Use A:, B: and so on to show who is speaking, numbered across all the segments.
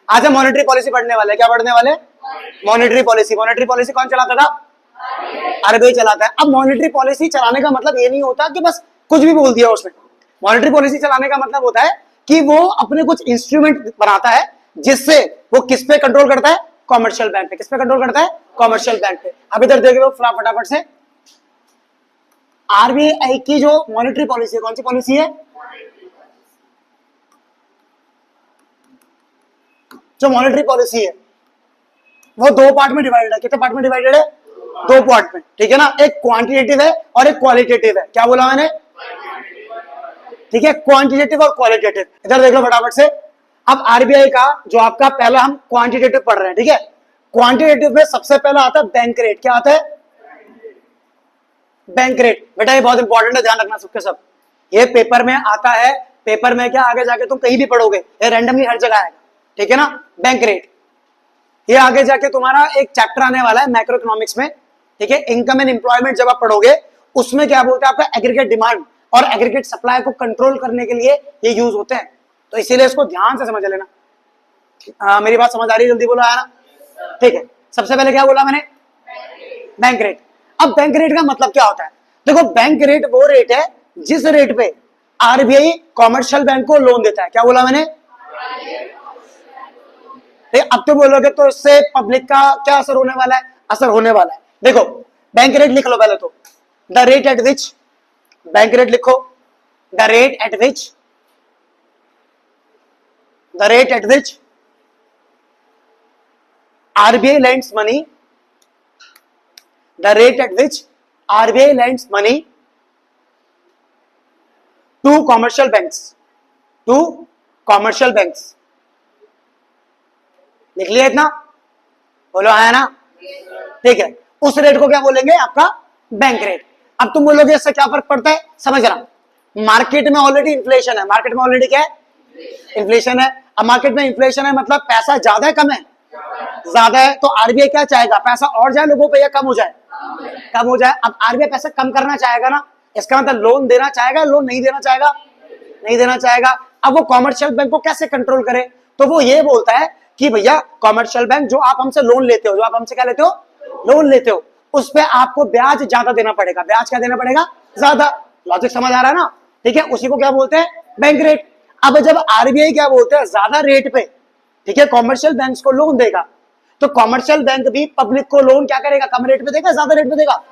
A: आज हम monetary policy पढ़ने वाले हैं। क्या पढ़ने वाले? Monetary policy. मॉनेटरी पॉलिसी कौन चलाता था? आरबीआई चलाता है। अब मॉनेटरी पॉलिसी चलाने का मतलब ये नहीं होता कि बस कुछ भी बोल दिया उसने। मॉनेटरी पॉलिसी चलाने का मतलब होता है कि वो अपने कुछ इंस्ट्रूमेंट बनाता है जिससे वो किस पे कंट्रोल करता है? कॉमर्शियल बैंक पे। किस पे कंट्रोल करता है? कॉमर्शियल बैंक पे। अब इधर देख लो फटाफट से, आरबीआई की जो मॉनेटरी पॉलिसी है, कौन सी पॉलिसी है? जो मॉनेटरी पॉलिसी है वो दो पार्ट में डिवाइडेड है। कितने पार्ट में डिवाइडेड है? दो पार्ट में, ठीक है ना। एक क्वांटिटेटिव है और एक क्वालिटेटिव है। क्या बोला मैंने? ठीक है, क्वांटिटेटिव और क्वालिटेटिव। इधर देख लो फटाफट से। अब आरबीआई का जो आपका पहला हम क्वांटिटेटिव पढ़ रहे हैं, ठीक है। क्वांटिटेटिव में सबसे पहला आता है बैंक रेट। क्या आता है? Bank rate. बेटा ये बहुत इंपॉर्टेंट है, ध्यान रखना सबके सब। ये पेपर में आता है। पेपर में क्या आगे जाके तुम कहीं भी पढ़ोगे, ये रैंडमली हर जगह आएगा, ठीक है ना। बैंक रेट ये आगे जाके तुम्हारा एक चैप्टर आने वाला है मैक्रो इकोनॉमिक्स में, ठीक है। इनकम एंड एम्प्लॉयमेंट जब आप पढ़ोगे उसमें क्या बोलते हैं, आपका एग्रीगेट डिमांड और एग्रीगेट सप्लाई को कंट्रोल करने के लिए ये यूज होते हैं। तो इसीलिए इसको ध्यान से समझ लेना। मेरी बात समझ आ रही है? जल्दी बोलो, आया ना? ठीक है। सबसे पहले क्या बोला मैंने? Bank rate. अब बैंक रेट का मतलब क्या होता है? देखो, बैंक रेट वो रेट है जिस रेट पे आरबीआई कॉमर्शियल बैंक को लोन देता है। क्या बोला मैंने? अब तो बोलोगे तो इससे पब्लिक का क्या असर होने वाला है? असर होने वाला है। देखो, बैंक रेट लिख लो पहले तो। The rate at which, bank rate लिखो, the rate at which, the rate at which RBI lends money, the rate at which RBI lends money to commercial banks, to commercial banks। लिख लिया इतना? बोलो, आया ना? ठीक है। उस रेट को क्या बोलेंगे? आपका बैंक रेट। अब तुम बोलोगे इससे क्या फर्क पड़ता है? समझ रहा, मार्केट में ऑलरेडी इन्फ्लेशन है। मार्केट में ऑलरेडी क्या है? इन्फ्लेशन है। अब मार्केट में इन्फ्लेशन है मतलब पैसा ज्यादा है कम है? ज्यादा है। तो आरबीआई क्या चाहेगा? पैसा और जाए लोगों पे या कम हो जाए? कम हो जाए। अब आरबीआई पैसा कम करना चाहेगा ना, इसका मतलब लोन देना चाहेगा, लोन नहीं देना चाहेगा? नहीं देना चाहेगा। अब वो कॉमर्शियल बैंक को कैसे कंट्रोल करे? तो वो ये बोलता है कि भैया कॉमर्शियल बैंक, जो आप हमसे लोन लेते हो, जो आप हमसे क्या लेते हो? लोन लेते हो, उस पे आपको ब्याज ज्यादा देना पड़ेगा। ब्याज क्या देना पड़ेगा? ज्यादा। लॉजिक समझ आ रहा है ना? ठीक है, उसी को क्या बोलते हैं? Bank rate. अब जब आरबीआई क्या बोलते हैं? ज्यादा रेट पे, ठीक है, कॉमर्शियल बैंक को लोन देगा, तो कॉमर्शियल बैंक भी पब्लिक को लोन क्या करेगा? कम रेट पे देगा, ज्यादा रेट पे देगा?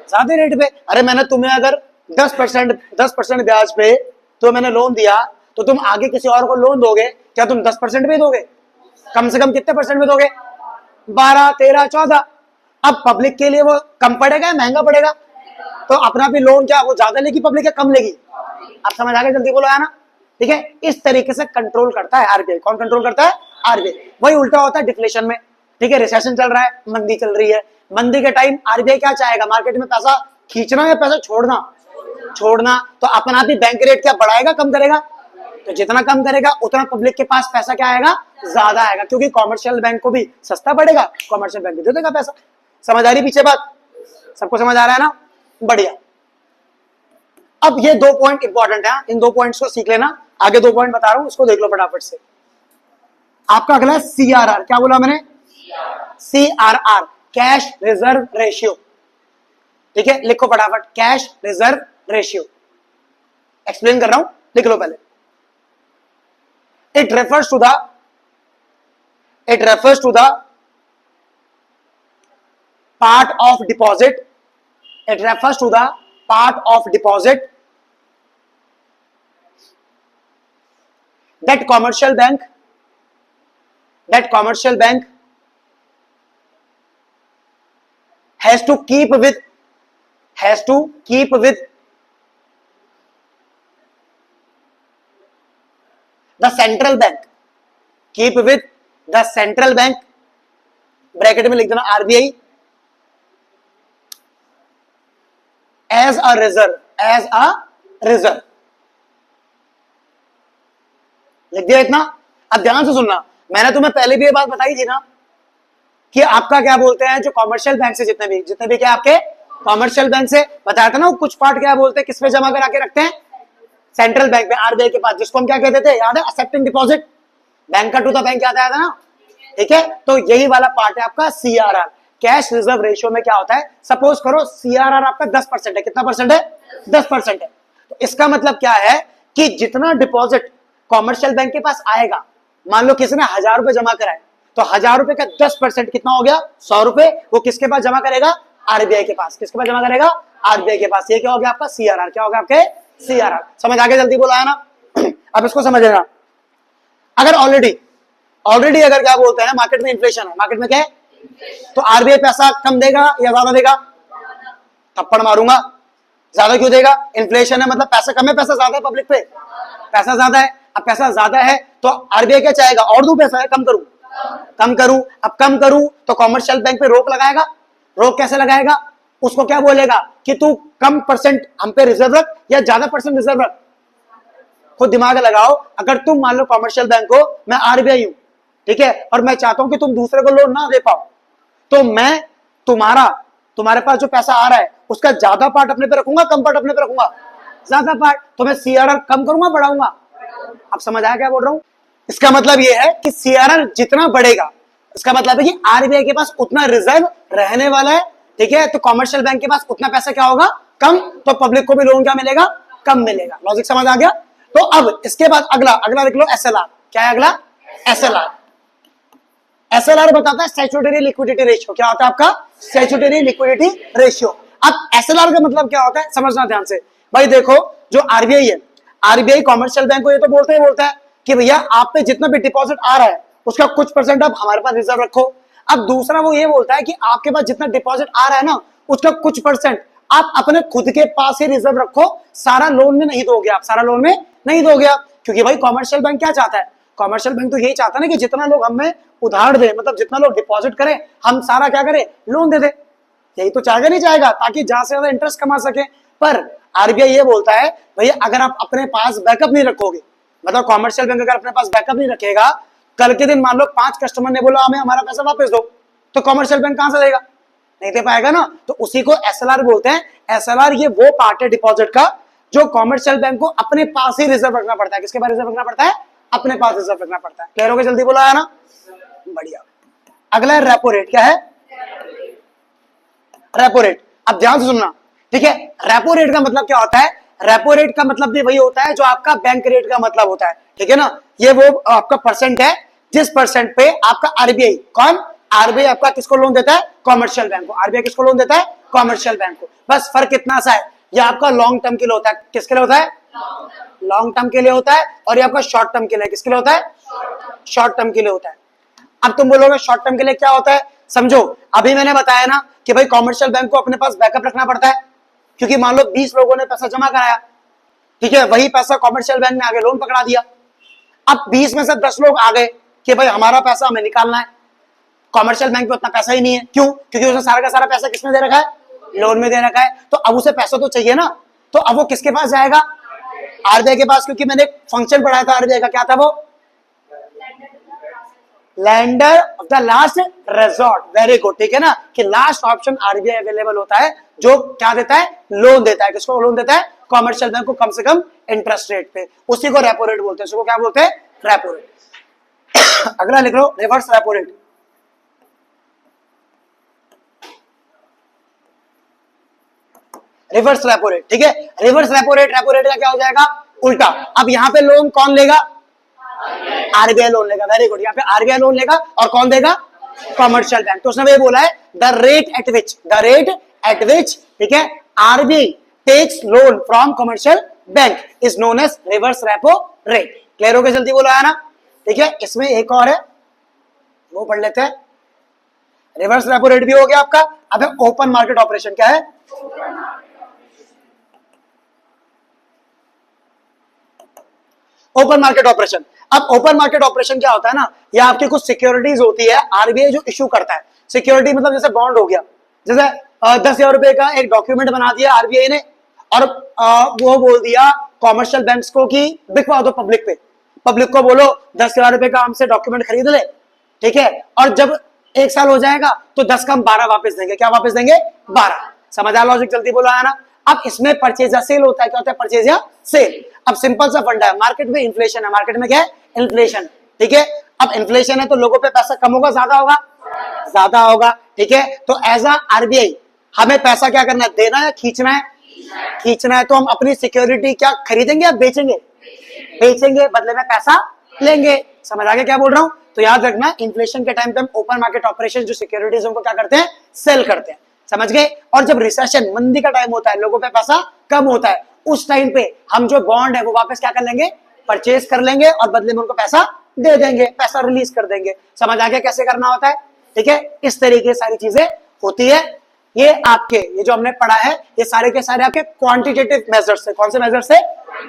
A: ज्यादा रेट पे। अरे मैंने तुम्हें अगर 10% ब्याज पे तो मैंने लोन दिया, तो तुम आगे किसी और को लोन दोगे, क्या तुम 10% पे दोगे? कम से कम कितने परसेंट में दोगे? 12, 13, 14। अब पब्लिक के लिए वो कम पड़ेगा या महंगा पड़ेगा? तो अपना भी लोन क्या वो ज्यादा लेगी पब्लिक या कम लेगी? आप समझ आ गए? जल्दी बोलो, है ना? ठीक है, इस तरीके से कंट्रोल करता है आरबीआई। कौन कंट्रोल करता है? आरबीआई। वही उल्टा होता है डिफ्लेशन में, ठीक है। रिसेशन चल रहा है, मंदी चल रही है, मंदी के टाइम आरबीआई क्या चाहेगा? मार्केट में पैसा खींचना या पैसा छोड़ना? छोड़ना। तो अपना भी बैंक रेट क्या बढ़ाएगा, कम करेगा? तो जितना कम करेगा उतना पब्लिक के पास पैसा क्या आएगा? ज्यादा आएगा, क्योंकि कॉमर्शियल बैंक को भी सस्ता पड़ेगा, कॉमर्शियल बैंक भी दे देगा पैसा। समझ आ रही पीछे बात? सबको समझ आ रहा है ना? बढ़िया। अब ये दो पॉइंट इंपॉर्टेंट है, इन दो पॉइंट्स को सीख लेना। आगे दो पॉइंट बता रहा हूं, इसको देख लो फटाफट से। आपका अगला है सीआरआर। क्या बोला मैंने? CRR, cash reserve ratio. ठीक है, लिखो फटाफट, कैश रिजर्व रेशियो। एक्सप्लेन कर रहा हूं, लिख लो पहले। It refers to the part of deposit, it refers to the part of deposit that commercial bank has to keep with the central bank, bracket में लिख देना आरबीआई, as a reserve। लिख दिया इतना? अब ध्यान से सुनना, मैंने तुम्हें पहले भी ये बात बताई थी ना कि आपका क्या बोलते हैं, जो कॉमर्शियल बैंक से जितने भी क्या आपके कॉमर्शियल बैंक से बताया था ना, वो कुछ पार्ट क्या बोलते हैं, किस पे जमा करा के रखते हैं? सेंट्रल बैंक में, आरबीआई के पास, जिसको हम क्या कहते थे? याद है? Accepting deposit. बैंक का टू द बैंक क्या आता है ना, ठीक है। तो यही वाला पार्ट है आपका सीआरआर, कैश रिजर्व रेशियो में क्या होता है, सपोज करो सीआरआर आपका 10% है, कितना परसेंट है, 10% है। तो इसका मतलब क्या है कि जितना डिपॉजिट कॉमर्शियल बैंक के पास आएगा, मान लो किसी ने 1000 रुपए जमा कराए, तो 1000 रुपए का 10% कितना हो गया, 100 रुपए, वो किसके पास जमा करेगा, आरबीआई के पास। किसके पास जमा करेगा, आरबीआई के पास। ये क्या हो गया आपका सीआरआर, क्या हो गया आपके सीआरआर। समझ आगे, जल्दी बोला है ना। अब इसको समझना, अगर ऑलरेडी अगर क्या बोलते हैं मार्केट में इन्फ्लेशन है, मार्केट में क्या है, तो आरबीआई पैसा कम देगा या ज्यादा देगा, थप्पड़ मारूंगा, ज्यादा क्यों देगा, इन्फ्लेशन है मतलब पैसा कम है, पैसा ज्यादा है पब्लिक पे, पैसा ज्यादा है। अब पैसा ज्यादा है तो आरबीआई क्या चाहेगा, और दूं पैसा है, कम करूं, कम करूं। अब कम करूं तो कॉमर्शियल बैंक पे रोक लगाएगा। रोक कैसे लगाएगा, उसको क्या बोलेगा कि तू कम परसेंट हम पे रिजर्व रख या ज्यादा परसेंट रिजर्व रख। खुद दिमाग लगाओ, अगर तुम मान लो कॉमर्शियल बैंक हो, मैं आरबीआई हूं, ठीक है, और मैं चाहता हूं कि तुम दूसरे को लोन ना दे पाओ, तो मैं तुम्हारे पास जो पैसा आ रहा है उसका ज्यादा पार्ट अपने पे रखूंगा, कम पार्ट अपने पे रखूंगा, ज्यादा पार्ट। तो मैं सीआरआर कम करूंगा, बढ़ाऊंगा। आप समझ आया क्या बोल रहा हूं। इसका मतलब यह है कि सीआरआर जितना बढ़ेगा, इसका मतलब है कि आरबीआई के पास उतना रिजर्व रहने वाला है, ठीक है। तो कॉमर्शियल बैंक के पास उतना पैसा क्या होगा, कम, तो पब्लिक को भी लोन क्या मिलेगा, कम मिलेगा। लॉजिक समझ आ गया। तो अब इसके बाद अगला लिख लो एसएलआर। क्या है अगला, एसएलआर। एसएलआर बताता है स्टैट्यूटरी लिक्विडिटी रेशियो। क्या होता है आपका, स्टैट्यूटरी लिक्विडिटी रेशियो। अब एसएलआर का मतलब क्या होता है, समझना ध्यान से भाई। देखो जो आरबीआई है, आरबीआई कॉमर्शियल बैंक को ये तो बोलता है कि भैया आप पे जितना भी डिपॉजिट आ रहा है उसका कुछ परसेंट आप हमारे पास रिजर्व रखो। अब दूसरा वो ये बोलता है कि आपके पास जितना डिपॉजिट आ रहा है ना, उसका कुछ परसेंट आप अपने खुद के पास ही रिजर्व रखो, सारा लोन में नहीं दोगे आप, सारा लोन में नहीं दोगे आप। क्योंकि भाई कॉमर्शियल बैंक क्या चाहता है, कॉमर्शियल बैंक तो यही चाहता है ना कि जितना लोग हमें उधार दे, मतलब जितना लोग डिपॉजिट करें, हम सारा क्या करें, लोन दे दे। यही तो चाहेगा, नहीं चाहेगा, ताकि ज्यादा से ज्यादा इंटरेस्ट कमा सके। पर आरबीआई ये बोलता है भैया अगर आप अपने पास बैकअप नहीं रखोगे, मतलब कॉमर्शियल बैंक अगर अपने पास बैकअप नहीं रखेगा, कल के दिन मान लो 5 कस्टमर ने बोला हमें हमारा पैसा वापस दो, तो कॉमर्शियल बैंक कहां से देगा, नहीं दे पाएगा ना। तो उसी को एसएलआर बोलते हैं। एसएलआर ये वो पार्ट है डिपॉजिट का जो कॉमर्शियल बैंक को अपने पास ही रिजर्व रखना पड़ता है। किसके पास रिजर्व रखना पड़ता है, अपने पास रिजर्व रखना पड़ता है। क्लियर हो गया, जल्दी बोला है ना, बढ़िया। अगला है रेपो रेट। क्या है, रेपो रेट। अब ध्यान से सुनना, ठीक है। रेपो रेट का मतलब क्या होता है, रेपो रेट का मतलब भी वही होता है जो आपका बैंक रेट का मतलब होता है, ठीक है ना। ये वो आपका परसेंट है जिस परसेंट पे आपका आरबीआई, कौन, आरबीआई आपका किसको लोन देता है, कॉमर्शियल बैंक को। आरबीआई किसको लोन देता है, कॉमर्शियल बैंक को। बस फर्क इतना सा है, ये आपका लॉन्ग टर्म के लिए होता है। किसके लिए होता है, लॉन्ग टर्म के लिए होता है, और ये आपका शॉर्ट टर्म के लिए, किसके लिए होता है, शॉर्ट टर्म के लिए होता है। अब तुम बोलोगे शॉर्ट टर्म के लिए क्या होता है, समझो। अभी मैंने बताया ना कि भाई कॉमर्शियल बैंक को अपने पास बैकअप रखना पड़ता है, क्योंकि मान लो 20 लोगों ने पैसा जमा कराया, ठीक है, वही पैसा कॉमर्शियल बैंक ने आगे लोन पकड़ा दिया। अब 20 में से 10 लोग आ गए कि भाई हमारा पैसा हमें निकालना है, कॉमर्शियल बैंक में उतना पैसा ही नहीं है। क्यों, क्योंकि उसने सारा का सारा पैसा किसमें दे रखा है, लोन में दे रखा है। तो अब उसे पैसा तो चाहिए ना, तो अब वो किसके पास जाएगा, आरबीआई के पास। क्योंकि मैंने एक फंक्शन पढ़ाया था आरबीआई का, क्या था वो, lender of the last resort. Very good, ठीक है ना, कि लास्ट ऑप्शन आरबीआई अवेलेबल होता है जो क्या देता है, लोन देता है। किसको लोन देता है, कॉमर्शियल बैंक को, कम से कम इंटरेस्ट रेट पे। उसी को रेपो रेट बोलते हैं, उसको क्या बोलते हैं, रेपो रेट। अगला लिख लो, reverse repo rate. Reverse repo rate, ठीक है। रिवर्स रेपो रेट का क्या हो जाएगा, उल्टा। अब यहाँ पे लोन कौन लेगा, आरबीआई लोन लेगा। वेरी गुड, यहाँ पे आरबीआई लोन लेगा और कौन देगा, कॉमर्शियल बैंक। तो उसने ये बोला है द रेट एट विच, ठीक है, RBI takes loan from commercial bank is known as reverse repo rate. Clear हो गया, जल्दी बोला है ना, ठीक है। इसमें एक और है, वो पढ़ लेते हैं। रिवर्स रेपो रेट भी हो गया आपका। अब ओपन मार्केट ऑपरेशन। क्या है, ओपन मार्केट ऑपरेशन। अब ओपन मार्केट ऑपरेशन क्या होता है ना, ये आपकी कुछ सिक्योरिटीज होती है, आरबीआई जो इशू करता है। सिक्योरिटी मतलब जैसे बॉन्ड हो गया, जैसे 10,000 रुपए का एक डॉक्यूमेंट बना दिया आरबीआई ने, और वो बोल दिया कॉमर्शियल बैंक्स को कि बिकवा दो पब्लिक पे, पब्लिक को बोलो 10,000 रुपए का हमसे डॉक्यूमेंट खरीद ले, ठीक है, और जब 1 साल हो जाएगा तो 10 का हम 12 वापस देंगे। क्या वापस देंगे, 12। समझ आ लॉजिक, जल्दी बोला है ना। अब इसमें परचेज या सेल होता है। क्या होता है, परचेज या सेल। अब सिंपल सा फंडा है, मार्केट में इन्फ्लेशन है, मार्केट में क्या है, इन्फ्लेशन, ठीक है। अब इन्फ्लेशन है तो लोगों पे पैसा कम होगा ज्यादा होगा, ज्यादा होगा, ठीक है। तो एज अ आरबीआई हमें पैसा क्या करना है, देना है, खींचना है, खींचना है। तो हम अपनी सिक्योरिटी क्या खरीदेंगे या बेचेंगे, बेचेंगे, बदले में पैसा लेंगे। समझ आ गया क्या बोल रहा हूं। तो याद रखना इन्फ्लेशन के टाइम पे हम ओपन मार्केट ऑपरेशन जो सिक्योरिटीज उनको क्या करते हैं, सेल करते हैं, समझ गए। और जब रिसेशन मंदी का टाइम होता है, लोगों पे पैसा कम होता है, उस टाइम पे हम जो बॉन्ड है वो वापस क्या कर लेंगे, परचेज कर लेंगे और बदले में उनको पैसा दे देंगे, पैसा रिलीज कर देंगे। समझ आ गया कैसे करना होता है, ठीक है। इस तरीके सारी चीजें होती है। ये आपके ये जो हमने पढ़ा है ये सारे के सारे आपके क्वांटिटेटिव मेजर्स है। कौन से मेजर्स है,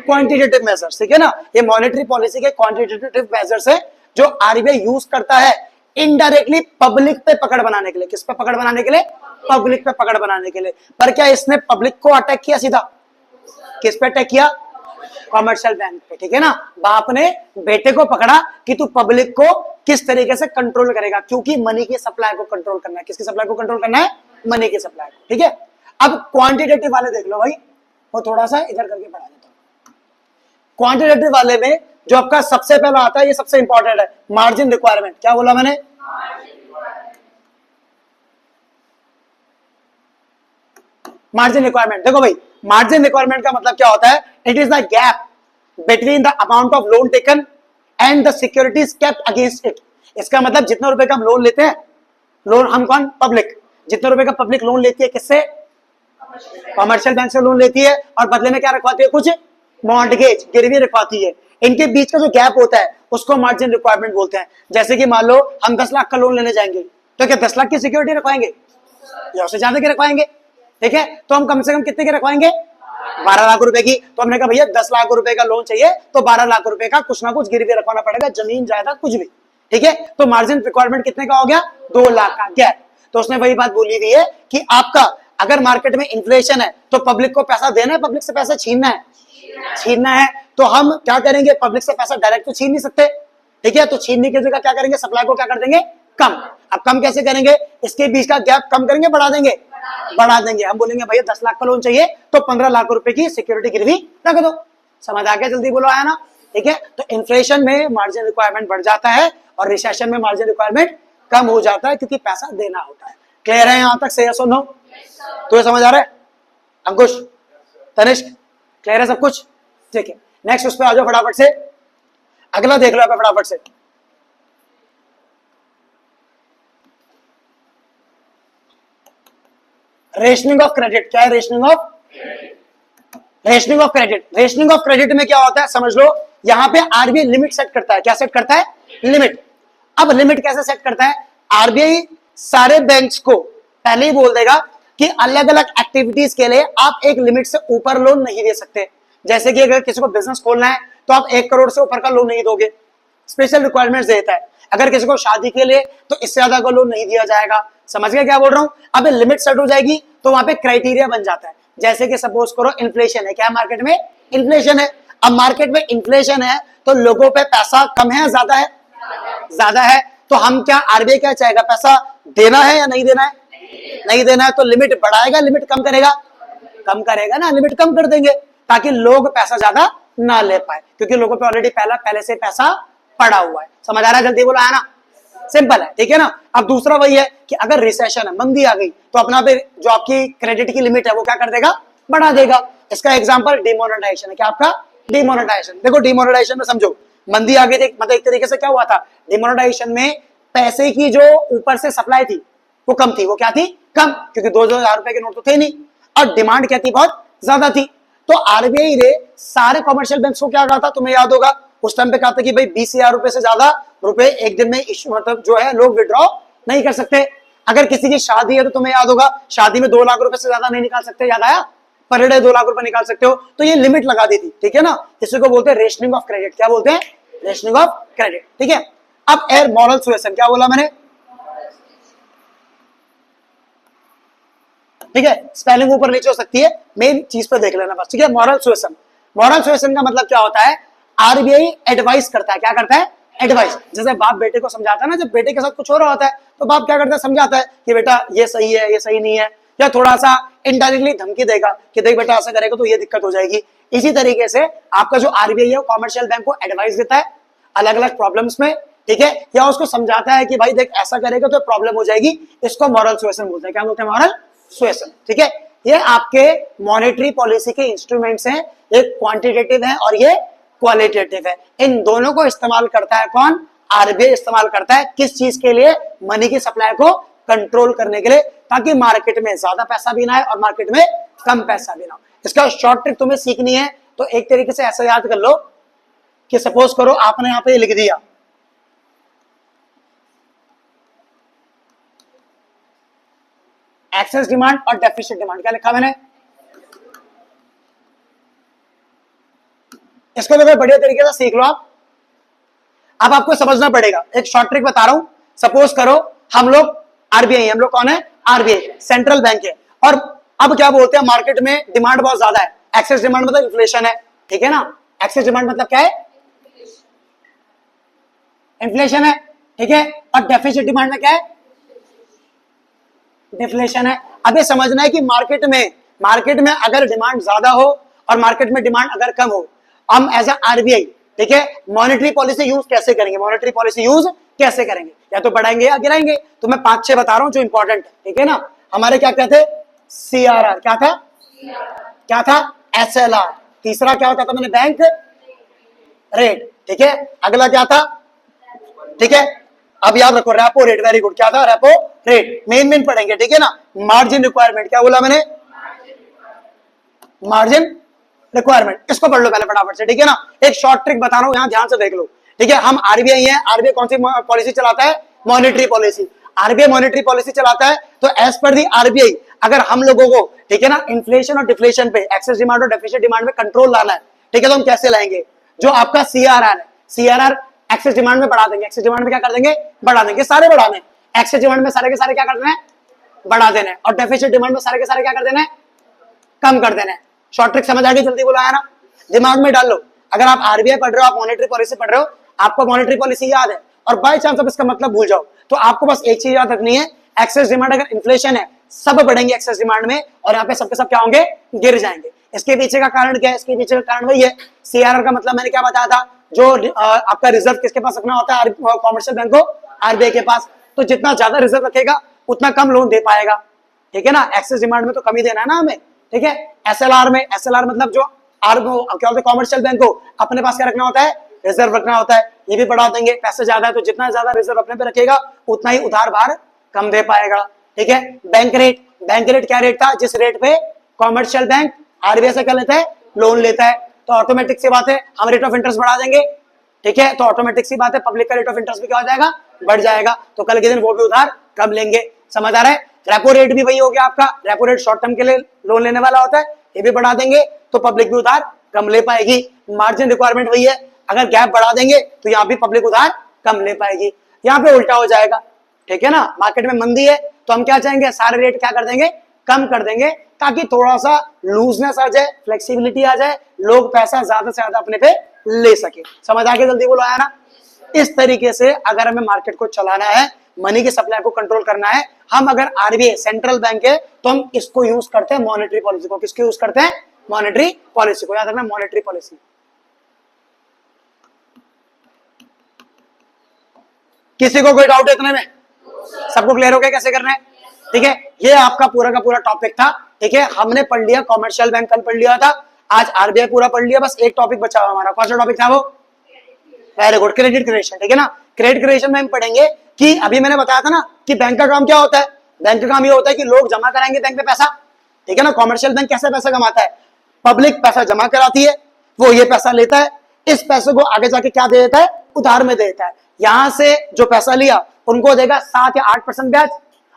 A: क्वांटिटेटिव मेजर्स, ठीक है ना। ये मॉनेटरी पॉलिसी के क्वांटिटेटिव मेजर्स है जो आरबीआई यूज करता है इनडायरेक्टली पब्लिक पे पकड़ बनाने के लिए। किस पे पकड़ बनाने के लिए, पब्लिक पे पकड़ बनाने के लिए। पर क्या इसने पब्लिक को अटैक किया सीधा, किस पे अटैक किया, कॉमर्शियल बैंक पे, ठीक है ना। बाप ने बेटे को पकड़ा कि तू पब्लिक को किस तरीके से कंट्रोल करेगा, क्योंकि मनी की सप्लाई को कंट्रोल करना है। किसकी सप्लाई को कंट्रोल करना है, मनी की सप्लाई को, ठीक है। अब क्वांटिटेटिव वाले देख लो भाई, वो थोड़ा सा इधर करके पढ़ा देता हूं। क्वांटिटेटिव वाले में जो आपका सबसे पहला आता है, ये सबसे इंपॉर्टेंट है, मार्जिन रिक्वायरमेंट। क्या बोला मैंने, मार्जिन रिक्वायरमेंट। देखो भाई मार्जिन रिक्वायरमेंट का मतलब क्या होता है, it is the gap between the amount of loan taken and the securities kept against it. इसका मतलब जितने रुपए का हम लोन लेते हैं, लोन हम कौन, पब्लिक, जितने रुपए का पब्लिक लोन लेती है, किससे, कॉमर्शियल बैंक से लोन लेती है, और बदले में क्या रखवाती है, कुछ मॉर्टगेज गिरवी रखवाती है। इनके बीच का जो गैप होता है उसको मार्जिन रिक्वायरमेंट बोलते हैं। जैसे कि मान लो हम 10 लाख का लोन लेने जाएंगे, तो क्या 10 लाख की सिक्योरिटी रखवाएंगे या उससे ज्यादा की रखवाएंगे, ठीक है। तो हम कम से कम कितने के रखवाएंगे, 12 लाख रुपए की। तो हमने कहा भैया 10 लाख रुपए का लोन चाहिए तो 12 लाख रुपए का कुछ ना कुछ गिरवी रखवाना पड़ेगा, जमीन जायदाद कुछ भी, ठीक है। तो मार्जिन रिक्वायरमेंट कितने का हो गया, 2 लाख का गैप। तो उसने वही बात बोली हुई है कि आपका अगर मार्केट में इन्फ्लेशन है तो पब्लिक को पैसा देना है, पब्लिक से पैसा छीनना है, छीनना है। तो हम क्या करेंगे, पब्लिक से पैसा डायरेक्ट तो छीन नहीं सकते, ठीक है। तो छीनने की जगह क्या करेंगे, सप्लाई को क्या कर देंगे, कम। अब कम कैसे करेंगे, इसके बीच का गैप कम करेंगे, बढ़ा देंगे, बढ़ा देंगे। हम बोलेंगे भैया 10 लाख का लोन चाहिए तो 15 लाख रुपए की सिक्योरिटी गिरवी रख दो। समझ आ गया, जल्दी बोलो, आया ना, ठीक है। तो इन्फ्लेशन में मार्जिन रिक्वायरमेंट बढ़ जाता है और रिसेशन में मार्जिन रिक्वायरमेंट कम हो जाता है, क्योंकि पैसा देना होता है। क्लियर है यहां तक, से यस और नो, तो ये समझ आ रहा है अंकुश, तनिष्क, क्लियर है सब कुछ, ठीक है। नेक्स्ट उस पर आ जाओ फटाफट से, अगला देख लो आप फटाफट से। Rationing of credit. क्या है rationing of, rationing of credit. Rationing of credit में क्या होता है समझ लो, यहां पे आरबीआई लिमिट सेट करता है। क्या सेट करता है, लिमिट। अब लिमिट कैसे सेट करता है, आरबीआई सारे बैंक्स को पहले ही बोल देगा कि अलग अलग एक्टिविटीज के लिए आप एक लिमिट से ऊपर लोन नहीं दे सकते। जैसे कि अगर किसी को बिजनेस खोलना है तो आप 1 करोड़ से ऊपर का लोन नहीं दोगे, स्पेशल रिक्वायरमेंट्स देता है। अगर किसी को शादी के लिए तो इससे ज्यादा का लोन नहीं दिया जाएगा। समझ गए क्या बोल रहा हूं। अब लिमिट सेट हो जाएगी तो वहां पे क्राइटेरिया बन जाता है। जैसे कि सपोज करो इन्फ्लेशन है, क्या मार्केट में इन्फ्लेशन है। अब मार्केट में इन्फ्लेशन है तो लोगों पे पैसा कम है, ज्यादा है, ज्यादा है। तो हम क्या, आरबीआई क्या चाहेगा, पैसा देना है या नहीं देना है, नहीं देना है। तो लिमिट बढ़ाएगा, लिमिट कम करेगा, कम करेगा ना, लिमिट कम कर देंगे ताकि लोग पैसा ज्यादा ना ले पाए, क्योंकि लोगों पे ऑलरेडी पहले से पैसा पड़ा हुआ है। समझ आ रहा है, जल्दी बोलो, है ना, सिंपल है, ठीक है ना। अब दूसरा वही है कि अगर रिसेशन है, मंदी आ गई, तो अपना पे जो आपकी क्रेडिट की लिमिट है वो क्या कर देगा, बढ़ा देगा। इसका एग्जांपल डिमोनेटाइजेशन है। क्या आपका, डिमोनेटाइजेशन। देखो डिमोनेटाइजेशन में समझो, मंदी आ गई थी, मतलब एक तरीके से क्या हुआ था, डिमोनेटाइजेशन में पैसे की जो ऊपर से सप्लाई थी वो कम थी। वो क्या थी, कम, क्योंकि 2,000 रुपए के नोट तो थे नहीं, और डिमांड क्या थी, बहुत ज्यादा थी। तो आरबीआई ने सारे कॉमर्शियल बैंक्स को क्या कहा था, तुम्हें याद होगा, उस टाइम पे कहा था कि भाई 20,000 रुपए से ज्यादा रुपए एक दिन में इश्यू, मतलब जो है लोग विड्रॉ नहीं कर सकते। अगर किसी की शादी है तो तुम्हें याद होगा, शादी में 2 लाख रुपए से ज्यादा नहीं निकाल सकते, याद आया, पर डे 2 लाख रुपए निकाल सकते हो। तो ये लिमिट लगा दी थी, ठीक है ना। इसी को बोलते हैं रेशनिंग ऑफ क्रेडिट। क्या बोलते हैं, रेशनिंग ऑफ क्रेडिट, ठीक है। अब एयर मॉरल सुएशन, क्या बोला मैंने, ठीक है, स्पेलिंग ऊपर नीचे हो सकती है, मेन चीज पर देख लेना बस, ठीक है। मॉरल सुएशन, मॉरल सुएशन का मतलब क्या होता है, आरबीआई एडवाइस करता है। क्या करता है, एडवाइस। जैसे बाप बेटे को समझाता है ना, जब बेटे के साथ कुछ हो रहा होता है तो बाप क्या करता है, समझाता है कि बेटा ये सही है, ये सही नहीं है, या थोड़ा सा इनडायरेक्टली धमकी देगा कि देख बेटा ऐसा करेगा तो ये दिक्कत हो जाएगी। इसी तरीके से आपका जो आरबीआई है वो कॉमर्शियल बैंक को एडवाइस देता है, अलग अलग प्रॉब्लम्स में, ठीक है, या उसको समझाता है कि भाई देख ऐसा करेगा तो प्रॉब्लम हो जाएगी, इसको मॉरल सुएशन बोलते हैं। क्या बोलते हैं? मॉरल सुएशन, ठीक है। ये आपके मॉनेटरी पॉलिसी के इंस्ट्रूमेंट्स हैं, एक क्वांटिटेटिव है और ये क्वालिटेटिव है। इन दोनों को इस्तेमाल करता है कौन? आरबीआई इस्तेमाल करता है। किस चीज के लिए? मनी की सप्लाई को कंट्रोल करने के लिए, ताकि मार्केट में ज्यादा पैसा भी ना आए और मार्केट में कम पैसा भी ना हो। इसका शॉर्ट ट्रिक तुम्हें सीखनी है तो एक तरीके से ऐसा याद कर लो कि सपोज करो आपने यहां पे लिख दिया एक्सेस डिमांड और डेफिसिट डिमांड। क्या लिखा मैंने? इसको तो बढ़िया तरीके से सीख लो आप। अब आपको समझना पड़ेगा, एक शॉर्ट ट्रिक बता रहा हूं। सपोज करो हम लोग आरबीआई, हम लोग कौन है? आरबीआई, सेंट्रल बैंक है। और अब क्या बोलते हैं, मार्केट में डिमांड बहुत ज्यादा है। एक्सेस डिमांड मतलब इन्फ्लेशन है, ठीक है ना। एक्सेस डिमांड मतलब क्या है? इन्फ्लेशन है, ठीक है। और डेफिसिट डिमांड में क्या है? डिफ्लेशन है। अब ये समझना है कि मार्केट में अगर डिमांड ज्यादा हो और मार्केट में डिमांड अगर कम हो, हम एज अ आरबीआई, ठीक है, मॉनेटरी पॉलिसी यूज कैसे करेंगे? मॉनेटरी पॉलिसी यूज कैसे करेंगे? या तो बढ़ाएंगे या गिराएंगे। तो मैं 5-6 बता रहा हूं जो इंपॉर्टेंट है, ठीक है ना। हमारे क्या कहते? सीआरआर। क्या था? क्या था? एसएलआर। तीसरा क्या होता था? मैंने बैंक रेट, ठीक है। अगला क्या था? ठीक है, अब याद रखो रेपो रेट। Very good. क्या था? Repo rate. मेन पढ़ेंगे, ठीक है ना। Margin requirement. क्या बोला मैंने? Margin requirement. इसको पढ़ लो पहले फटाफट से, ठीक है ना। एक शॉर्ट ट्रिक बता रहा हूं, यहां ध्यान से देख लो, ठीक है। हम आरबीआई हैं, आरबीआई कौन सी पॉलिसी चलाता है? Monetary policy. RBI monetary policy चलाता है, तो एज पर दी आरबीआई अगर हम लोगों को, ठीक है ना, इन्फ्लेशन और डिफ्लेशन पे, एक्सेस डिमांड और डेफिसिट डिमांड में कंट्रोल लाना है, ठीक है, तो हम कैसे लाएंगे? जो आपका सीआरआर है, सीआरआर एक्सेस डिमांड में बढ़ा देंगे। एक्सेस डिमांड में क्या कर देंगे? बढ़ा देंगे। सारे बढ़ा दें। एक्सेस डिमांड में सारे के सारे क्या कर देना? बढ़ा देना। और डेफिसिट डिमांड में सारे के सारे क्या कर देना? कम कर देना। शॉर्ट ट्रिक समझ आ गई? जल्दी बोलो आया ना, दिमाग में डाल लो। अगर आप आरबीआई पढ़ रहे हो, आप मॉनेटरी पॉलिसी पढ़ रहे हो, आपको मॉनेटरी पॉलिसी याद है और बाय चांस आप इसका मतलब भूल जाओ, तो आपको बस एक चीज याद रखनी है, एक्सेस डिमांड अगर इन्फ्लेशन है, सब बढ़ेंगे एक्सेस डिमांड में और यहाँ पे सबके सब क्या होंगे? गिर जाएंगे। इसके पीछे का कारण क्या है? इसके पीछे का कारण वही है, सीआरआर का मतलब मैंने क्या बताया था, जो आपका रिजर्व किसके पास रखना होता है? कॉमर्शियल बैंक को, आरबीआई के पास। तो जितना ज्यादा रिजर्व रखेगा उतना कम लोन दे पाएगा, ठीक है ना। एक्सेस डिमांड में तो कमी देना है ना हमें, ठीक है। एसएलआर में, एसएलआर मतलब जो क्या होता है, कॉमर्शियल बैंक को अपने पास क्या रखना होता है? रिजर्व रखना होता है। ये भी बढ़ा देंगे, पैसे ज्यादा है तो जितना ज्यादा रिजर्व अपने पे रखेगा उतना ही उधार भार कम दे पाएगा, ठीक है। बैंक रेट, बैंक रेट क्या रेट था? जिस रेट पे कॉमर्शियल बैंक आरबीआई से क्या लेता है? लोन लेता है। तो ऑटोमेटिक सी बात है, हम रेट ऑफ इंटरेस्ट बढ़ा देंगे, ठीक है। तो ऑटोमेटिक सी बात है, पब्लिक का रेट ऑफ इंटरेस्ट भी क्या हो जाएगा? बढ़ जाएगा। तो कल के दिन वो भी उधार कम लेंगे। समझ आ रहा है? रेपो रेट भी वही हो गया आपका। रेपो रेट शॉर्ट टर्म के लिए लोन लेने वाला होता है, ये भी बढ़ा देंगे तो पब्लिक भी उधार कम ले पाएगी। मार्जिन रिक्वायरमेंट वही है, अगर गैप बढ़ा देंगे तो यहाँ भी पब्लिक उधार कम ले पाएगी। यहाँ पे उल्टा हो जाएगा, ठीक है ना। मार्केट में मंदी है तो हम क्या चाहेंगे? सारे रेट क्या कर देंगे? कम कर देंगे, ताकि थोड़ा सा लूजनेस आ जाए, फ्लेक्सिबिलिटी आ जाए, लोग पैसा ज्यादा से ज्यादा अपने पे ले सके। समझ आ गया? जल्दी बोलो आया ना। इस तरीके से अगर हमें मार्केट को चलाना है, मनी की सप्लाई को कंट्रोल करना है, हम अगर आरबीआई सेंट्रल बैंक है तो हम इसको यूज करते हैं, मॉनेटरी पॉलिसी को। किसको यूज करते हैं? मॉनेटरी पॉलिसी को। याद रखना, मॉनेटरी पॉलिसी। किसी को कोई डाउट है इतने में? सबको क्लियर हो गया कैसे करना है? ठीक है, ये आपका पूरा का पूरा टॉपिक था, ठीक है। हमने पढ़ लिया कॉमर्शियल बैंक, कल पढ़ लिया था, आज आरबीआई पूरा पढ़ लिया। बस एक टॉपिक बचा हुआ हमारा। कौन सा टॉपिक था वो? वेरी गुड, क्रेडिट क्रिएशन, ठीक है ना। क्रेडिट क्रिएशन में हम पढ़ेंगे कि अभी मैंने बताया था ना कि बैंक का काम क्या होता है। बैंक का काम ये होता है कि लोग जमा कराएंगे बैंक में पैसा, ठीक है ना। कॉमर्शियल बैंक कैसे पैसा कमाता है? पब्लिक पैसा जमा कराती है, वो ये पैसा लेता है, इस पैसे को आगे जाके क्या दे देता है? उधार में दे देता है। यहां से जो पैसा लिया उनको देगा 7 या 8% ब्याज,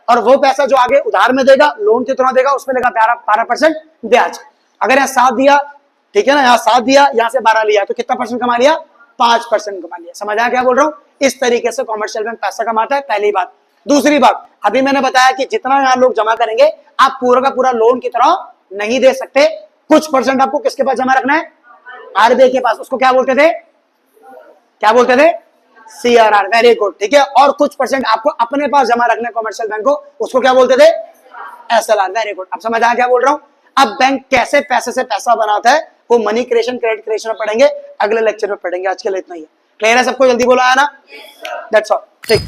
A: और वो पैसा जो आगे उधार में देगा, लोन कितना देगा, उसमें देगा 12% ब्याज। अगर यहाँ 7 दिया, ठीक है ना, यहाँ 7 दिया, यहाँ से 12 लिया, तो कितना परसेंट कमा लिया? 5% कमा लिया। समझ आया क्या बोल रहा हूँ? इस तरीके से कॉमर्शियल बैंक पैसा कमाता है, पहली बात। दूसरी बात, अभी मैंने बताया कि जितना यहाँ लोग जमा करेंगे, आप पूरा का पूरा लोन की तरह नहीं दे सकते। कुछ परसेंट आपको किसके पास जमा रखना है? आरबीआई के पास। उसको क्या बोलते थे? क्या बोलते थे? सीआरआर। वेरी गुड, ठीक है। और कुछ परसेंट आपको अपने पास जमा रखना है कॉमर्शियल बैंक को, उसको क्या बोलते थे? एसएलआर। Very good. अब समझ आया क्या बोल रहा हूं? अब बैंक कैसे पैसे से पैसा बनाता है, वो मनी क्रिएशन, क्रेडिट क्रिएशन में पढ़ेंगे, अगले लेक्चर में पढ़ेंगे। आज के लिए इतना ही है। क्लियर है सबको? जल्दी बोलो, आया ना? दैट्स ऑल, ठीक।